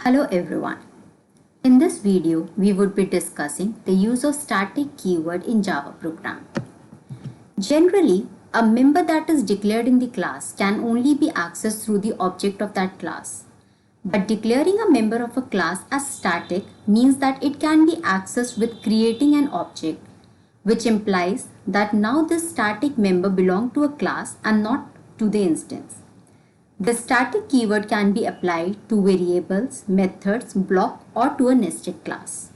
Hello everyone. In this video, we would be discussing the use of static keyword in Java program. Generally, a member that is declared in the class can only be accessed through the object of that class. But declaring a member of a class as static means that it can be accessed with creating an object, which implies that now this static member belongs to a class and not to the instance. The static keyword can be applied to variables, methods, block, or to a nested class.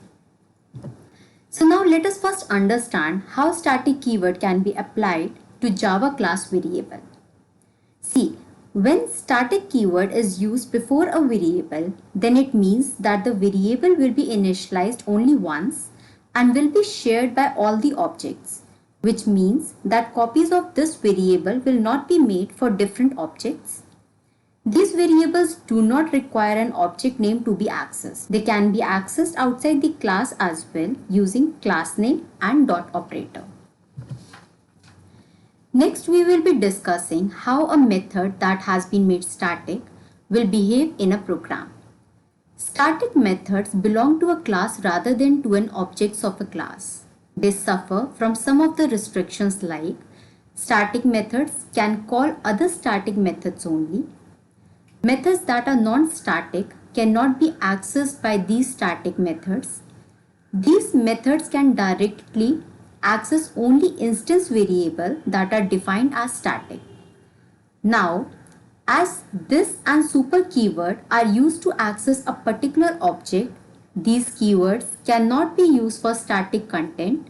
So now let us first understand how static keyword can be applied to Java class variable. See, when static keyword is used before a variable, then it means that the variable will be initialized only once and will be shared by all the objects, which means that copies of this variable will not be made for different objects. These variables do not require an object name to be accessed. They can be accessed outside the class as well using class name and dot operator. Next, we will be discussing how a method that has been made static will behave in a program. Static methods belong to a class rather than to an object of a class. They suffer from some of the restrictions like static methods can call other static methods only. Methods that are non-static cannot be accessed by these static methods. These methods can directly access only instance variables that are defined as static. Now, as this and super keyword are used to access a particular object, these keywords cannot be used for static content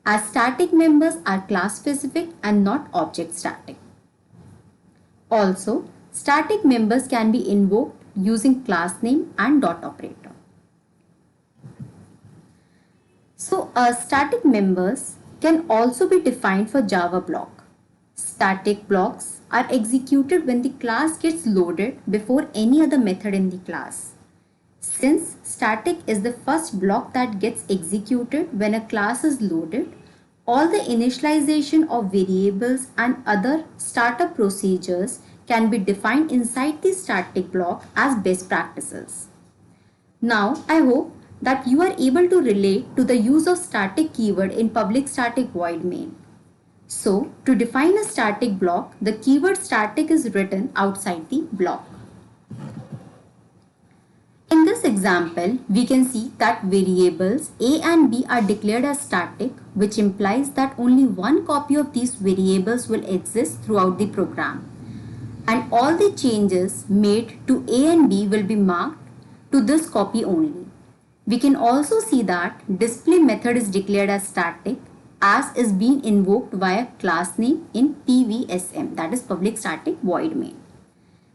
as static members are class specific and not object static. Also, static members can be invoked using class name and dot operator. So, static members can also be defined for Java block. Static blocks are executed when the class gets loaded before any other method in the class. Since static is the first block that gets executed when a class is loaded, all the initialization of variables and other startup procedures can be defined inside the static block as best practices. Now, I hope that you are able to relate to the use of static keyword in public static void main. So, to define a static block, the keyword static is written outside the block. In this example, we can see that variables A and B are declared as static, which implies that only one copy of these variables will exist throughout the program. And all the changes made to A and B will be marked to this copy only. We can also see that display method is declared as static as is being invoked via class name in PVSM, that is public static void main.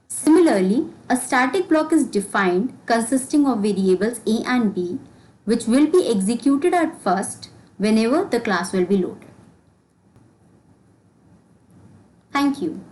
Similarly, a static block is defined consisting of variables A and B, which will be executed at first whenever the class will be loaded. Thank you.